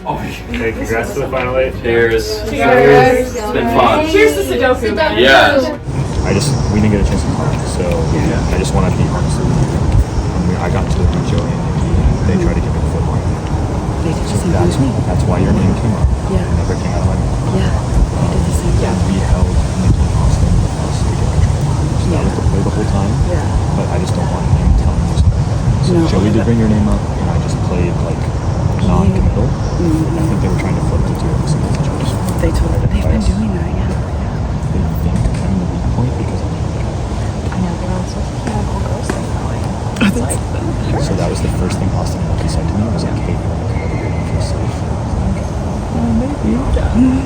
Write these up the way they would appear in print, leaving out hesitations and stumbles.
Oh, hey, congrats to the final 8. Cheers. Cheers. It's been fun. Cheers to Sudoku. Yeah. We didn't get a chance to talk, so I just want to be honest with you. I got to meet Joey and Nikki, and they tried to give me the football. They did the same with me. That's why your name came up. Yeah. It never came out of my mouth. Yeah, they did the same thing. We held Nikki and Austin with us to get control. So that was the play the whole time. Yeah. But I just don't want him telling you something like that. So No. Joey did bring your name up, and I just played like non-committal. I think they were trying to flip the two of us against each other. They've been doing that, yeah. They think I'm the weak point because I'm the guy. I know, they're on such a chemical ghost thing now. So that was the first thing Austin and Nikki said to me. Was like, hey, you want to come over here and feel safe? Maybe.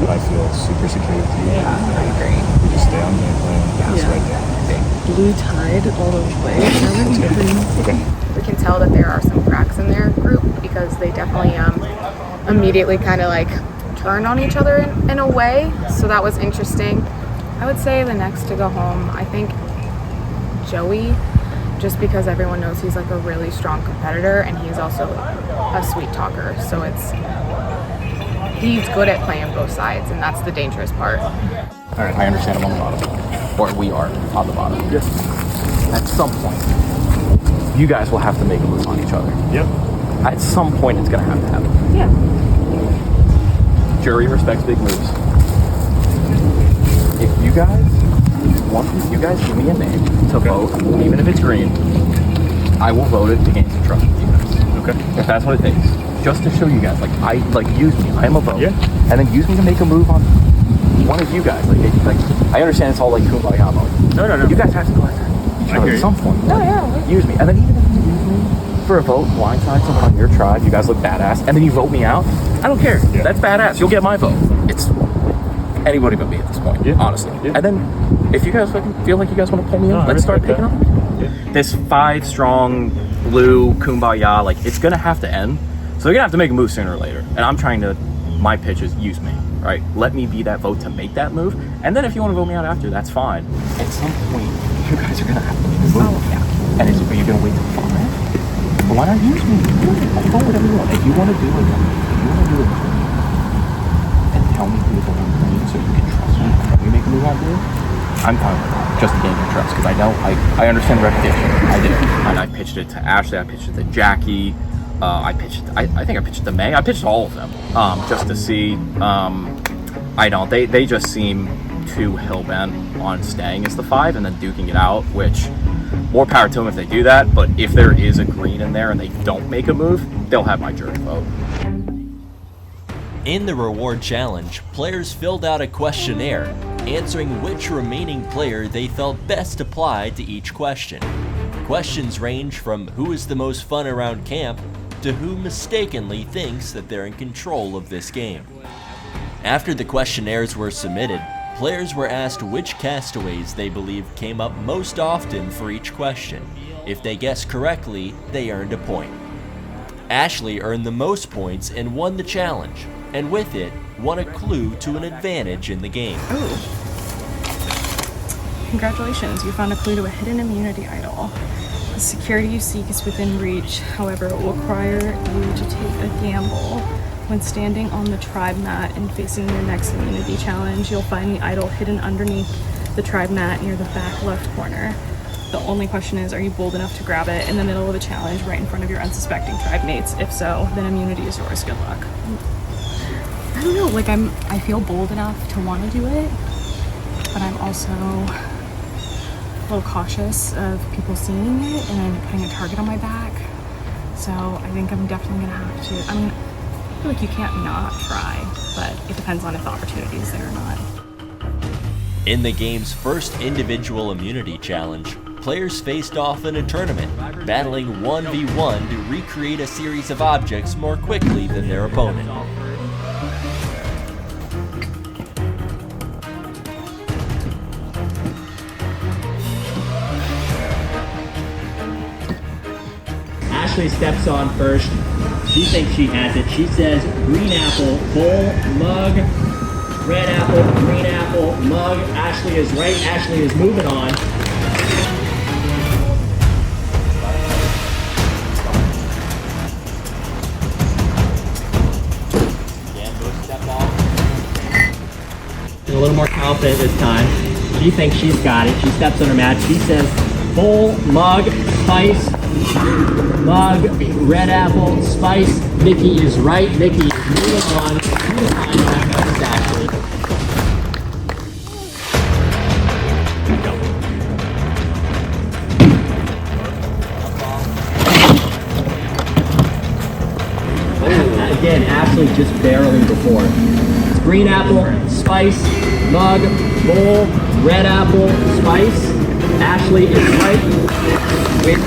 But I feel super secure with you. Yeah, I agree. We just stay on game plan. It's right there. Blue tide all the way. Okay. We can tell that there are some cracks in their group because they definitely immediately kind of like turned on each other in a way. So that was interesting. I would say the next to go home, I think Joey, just because everyone knows he's like a really strong competitor and he's also a sweet talker. So he's good at playing both sides, and that's the dangerous part. All right, I understand I'm on the bottom, or we are on the bottom. Yes. At some point, you guys will have to make a move on each other. Yep. At some point, it's gonna have to happen. Yeah. Jury respects big moves. If you guys give me a name to vote, even if it's green, I will vote it to gain some trust with you guys. Okay. If that's what it takes. Just to show you guys, use me. I am a vote. Yeah. And then use me to make a move on one of you guys. I understand it's all like kumbaya mode. No. You guys have to go after each other at some point. No, yeah. Use me. And then even if you use me for a vote, blindside someone on your tribe, you guys look badass, and then you vote me out, I don't care. Yeah. That's badass. You'll get my vote. It's anybody but me at this point, honestly. Yeah. And then if you guys feel like you guys want to pull me in, I let's start respect picking that. up. Yeah. This 5-strong blue kumbaya, it's gonna have to end. So they're gonna have to make a move sooner or later. And I'm trying to, my pitch is use me, right? Let me be that vote to make that move. And then if you want to vote me out after, that's fine. At some point, you guys are gonna have to make a move. Oh, yeah. And are you gonna wait till 5? Well, why not use me? I'll vote whatever you want. If you want to do it, and tell me who the one for me so you can trust me when we make a move out there, I'm fine with that. Just to gain your trust, because I know, I understand repetition. I did. And I pitched it to Ashley, I pitched it to Jackie, I think I pitched it to May. I pitched all of them, just to see. I don't, they just seem too hell-bent on staying as the 5 and then duking it out, which, more power to them if they do that, but if there is a green in there and they don't make a move, they'll have my jury vote. In the reward challenge, players filled out a questionnaire, answering which remaining player they felt best applied to each question. Questions range from who is the most fun around camp to who mistakenly thinks that they're in control of this game. After the questionnaires were submitted, players were asked which castaways they believe came up most often for each question. If they guessed correctly, they earned a point. Ashley earned the most points and won the challenge, and with it, won a clue to an advantage in the game. Ooh. Congratulations, you found a clue to a hidden immunity idol. The security you seek is within reach, however, it will require you to take a gamble. When standing on the tribe mat and facing your next immunity challenge, you'll find the idol hidden underneath the tribe mat near the back left corner. The only question is, are you bold enough to grab it in the middle of a challenge right in front of your unsuspecting tribe mates? If so, then immunity is yours. Good luck. I don't know, I feel bold enough to want to do it, but I'm also a little cautious of people seeing it and then putting a target on my back. So I think I'm definitely gonna have to, I feel like you can't not try, but it depends on if the opportunity is there or not. In the game's first individual immunity challenge, players faced off in a tournament, battling 1v1 to recreate a series of objects more quickly than their opponent. Ashley steps on first. She thinks she has it. She says green apple, bowl, mug, red apple, green apple, mug. Ashley is right. Ashley is moving on. a little more confident this time. She thinks she's got it. She steps on her mat. She says, bowl, mug, spice, mug, red apple, spice. Nikki is right. Nikki is moving on. Moving on. Back up to Ashley. Again, Ashley just barely before. It's green apple, spice, mug, bowl, red apple, spice. Ashley is right.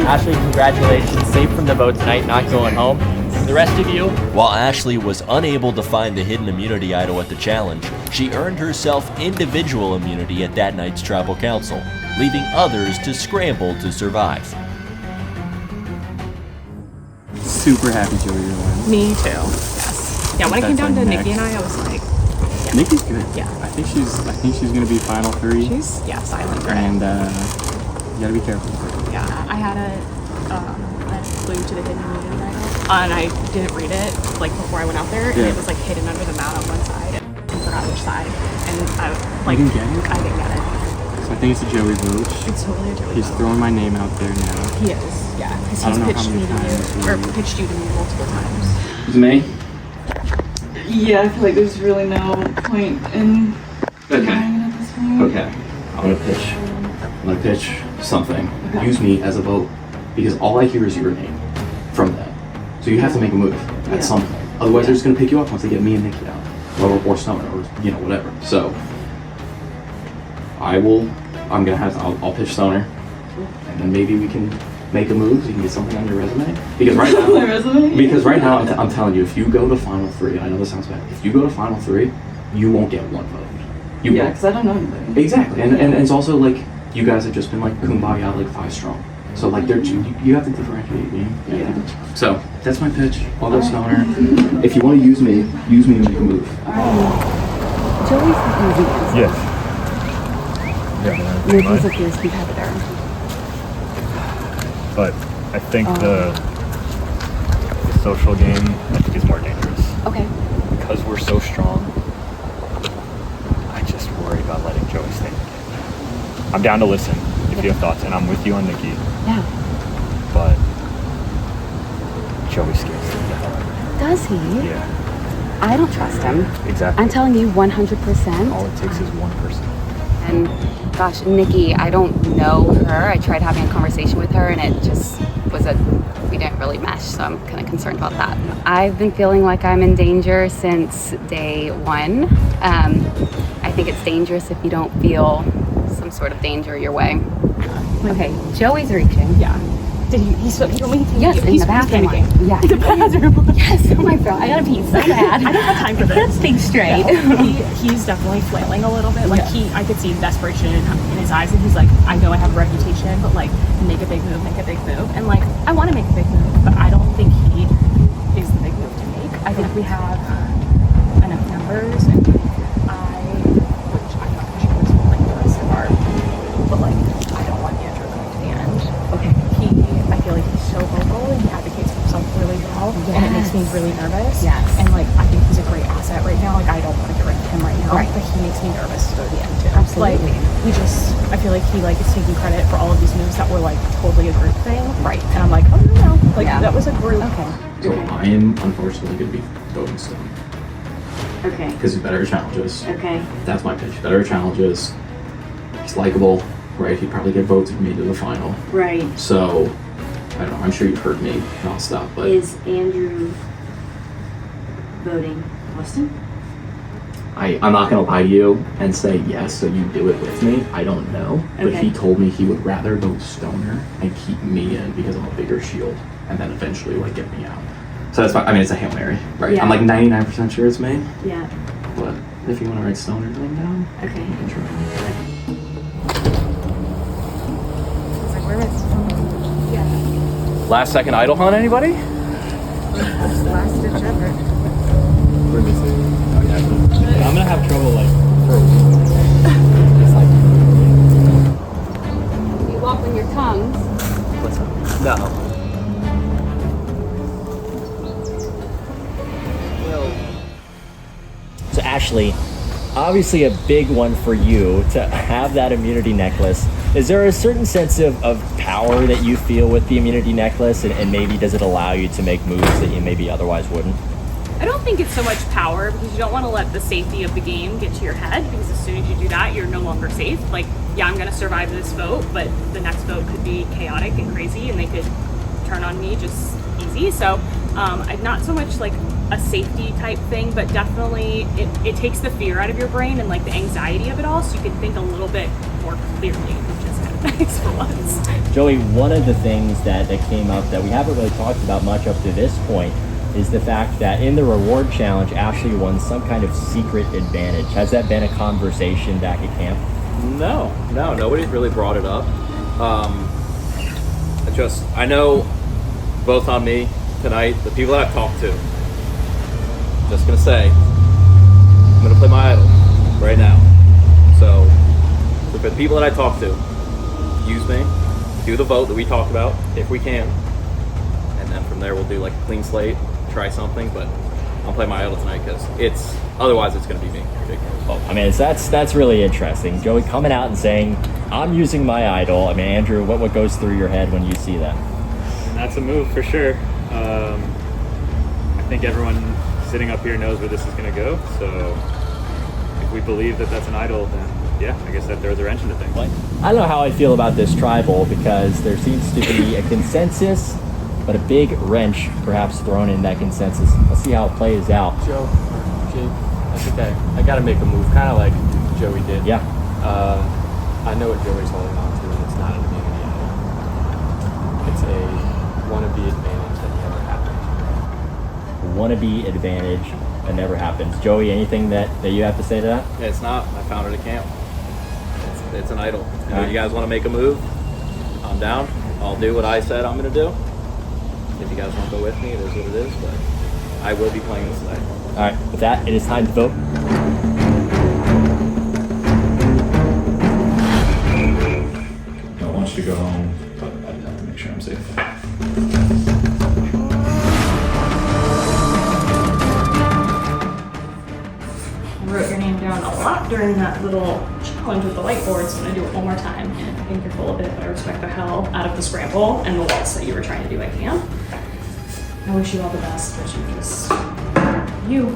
Ashley, congratulations. Safe from the boat tonight, not going home. The rest of you, While Ashley was unable to find the hidden immunity idol at the challenge, she earned herself individual immunity at that night's tribal council, leaving others to scramble to survive. Super happy Joey you're winning. Me too. Yes. Yeah, when it came That's down to like Nikki and next. I was like, Nikki's good. Yeah. I think she's gonna be final 3. she's silent, right? and you gotta be careful. Yeah, I had a clue to the hidden immunity idol, and I didn't read it like before I went out there, and Yeah. it was like hidden under the mat on one side. I forgot which side, and I like You didn't get it? I didn't get it. So I think it's a Joey vote. It's totally a Joey. He's vote. throwing my name out there now. He is, yeah, because I he's don't know pitched how me many to times you, or we- pitched you to me multiple times. It's me. Yeah, I feel like there's really no point in Okay. denying it at this point. Okay. I'm gonna pitch something. Use me as a vote because all I hear is your name from them. So you have to make a move at some point. Otherwise, they're just gonna pick you up once they get me and Nikki out, or Stoner, or whatever. So I'll pitch Stoner, and then maybe we can make a move so you can get something on your resume. Because right now, My resume? because right now I'm telling you, if you go to final 3, and I know this sounds bad, if you go to final 3, you won't get 1 vote. You Yeah, won't. because I don't know anybody. Exactly, and it's also like you guys have just been like kumbaya, like 5 strong. So like you have to differentiate, you know? Yeah. So that's my pitch. I'll go Stoner. If you want to use me to make a move. Joey's the easiest. Yes. Yeah. Nikki's a fierce competitor. But I think the social game, I think, is more dangerous. Okay. Because we're so strong, I just worry about letting Joey stay in the game. I'm down to listen if you have thoughts, and I'm with you on Nikki, Yeah. but Joey scares the hell out of Does he? me. Yeah, I don't trust him. exactly. I'm telling you 100%. All it takes is one person. And gosh, Nikki, I don't know her. I tried having a conversation with her and it just was we didn't really mesh, so I'm kind of concerned about that. I've been feeling like I'm in danger since day 1. I think it's dangerous if you don't feel some sort of danger your way. Okay, Joey's reaching. Yeah. Did you want me to take Yes, you? in He's the bathroom. panicking. Yeah. In the bathroom. Yes, oh my god, I gotta pee so bad. I don't have time for this. Let's think straight. He's definitely flailing a little bit. Like I could see desperation in his eyes, and he's like, I know I have a reputation, but like, make a big move. And like, I want to make a big move, but I don't think he is the big move to make. I think we have enough numbers, and which I'm not sure is like the rest of our, but like, I don't want Andrew coming to the end. Okay. I feel like he's so vocal and he advocates for himself really well, and it makes me really nervous. Yes. And like, I think he's a great asset right now. Like, I don't want to get rid of him right now, Right. but he makes me nervous to go to the end too. Absolutely. Like, I feel like he like is taking credit for all of these moves that were like totally a group thing. Right. And I'm like, oh no, like Yeah. that was a group. Okay. So I am unfortunately going to be voting Stone Okay. because he's better at challenges. Okay. That's my pitch. Better at challenges. He's likable, right? He'd probably get votes if he made it to the final. Right. So I don't know. I'm sure you've heard me nonstop, but Is Andrew voting Austin? I'm not gonna lie to you and say yes, so you do it with me. I don't know, but Okay. he told me he would rather vote Stoner and keep me in because I'm a bigger shield, and then eventually like get me out. So that's fine. I mean, it's a Hail Mary, right? Yeah. I'm like 99% sure it's me, Yeah. but if you want to write Stoner's name down, Okay. you can try. It's like, where is? Yeah. Last second idle hunt, anybody? Last ditch effort. I'm gonna have trouble like for a week. You walk on your tongues. What's up? No. Ashley, obviously a big one for you to have that immunity necklace. Is there a certain sense of power that you feel with the immunity necklace, and maybe does it allow you to make moves that you maybe otherwise wouldn't? I don't think it's so much power, because you don't want to let the safety of the game get to your head, because as soon as you do that, you're no longer safe. Like, yeah, I'm going to survive this vote, but the next vote could be chaotic and crazy, and they could turn on me just easy. So I'm not so much like a safety type thing, but definitely it takes the fear out of your brain and like the anxiety of it all, so you can think a little bit more clearly, which is kind of nice for once. Joey, one of the things that came up that we haven't really talked about much up to this point is the fact that in the reward challenge, Ashley won some kind of secret advantage. Has that been a conversation back at camp? No, nobody's really brought it up. I know both on me tonight, the people that I've talked to, just gonna say, I'm gonna play my idol right now. So for the people that I talk to, use me, do the vote that we talked about, if we can, and then from there we'll do like a clean slate, try something, but I'll play my idol tonight because otherwise it's gonna be me. I mean, that's really interesting. Joey coming out and saying, I'm using my idol. I mean, Andrew, what goes through your head when you see that? And that's a move for sure. I think everyone sitting up here knows where this is going to go. So if we believe that that's an idol, then yeah, I guess that throws a wrench into things. I don't know how I feel about this tribal, because there seems to be a consensus, but a big wrench perhaps thrown in that consensus. Let's see how it plays out. Joe, Jake, that's okay. I gotta make a move, kind of like Joey did. Yeah. I know what Joey's holding on to, and it's not an immunity idol. It's a wannabe advantage that never happened. Wannabe advantage that never happens. Joey, anything that you have to say to that? It's not. I found it at camp. It's an idol. Right. You guys want to make a move? I'm down. I'll do what I said I'm going to do. If you guys want to go with me, it is what it is, but I will be playing this tonight. All right, with that, it is time to vote. I want you to go home, but I have to make sure I'm safe. I wrote your name down a lot during that little challenge with the whiteboard, so I'm gonna do it one more time. And I think you're full of it, but I respect the hell out of the scramble and the waltz that you were trying to do at camp. I wish you all the best, but you just, you.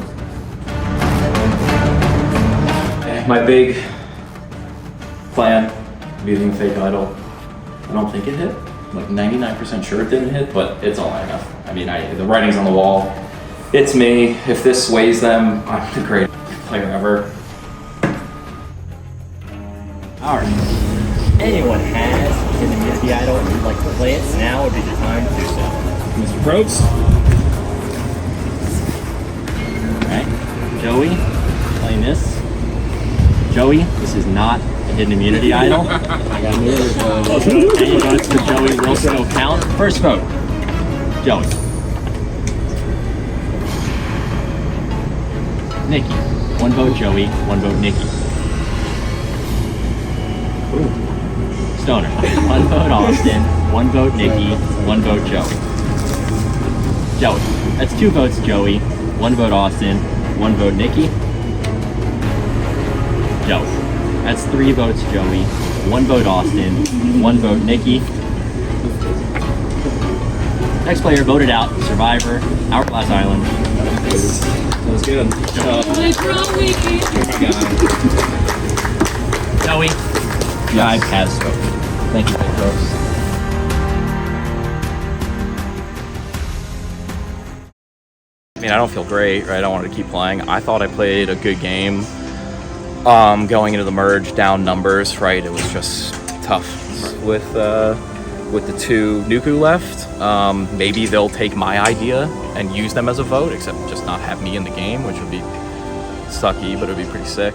My big plan, using a fake idol, I don't think it hit. I'm like 99% sure it didn't hit, but it's all I know. I mean, the writing's on the wall. It's me. If this sways them, I'm the greatest player ever. All right. Anyone has an immunity idol and would like to play it, now would be the time to do so. Mr. Probst? All right. Joey, playing this. Joey, this is not a hidden immunity idol. I got any votes for Joey will still count. First vote, Joey. Nikki. One vote Joey, one vote Nikki. Ooh. Stoner. One vote Austin, one vote Nikki, one vote Joey. Joey. That's 2 votes Joey, 1 vote Austin, 1 vote Nikki. Joey. That's 3 votes Joey, 1 vote Austin, 1 vote Nikki. Next player voted out, Survivor, Hourglass Island. That was good. Joey, Jive has spoken. Thank you, folks. I mean, I don't feel great, right? I wanted to keep playing. I thought I played a good game. Going into the merge, down numbers, right? It was just tough with the 2 Nuku left. Maybe they'll take my idea and use them as a vote, except just not have me in the game, which would be sucky, but it would be pretty sick.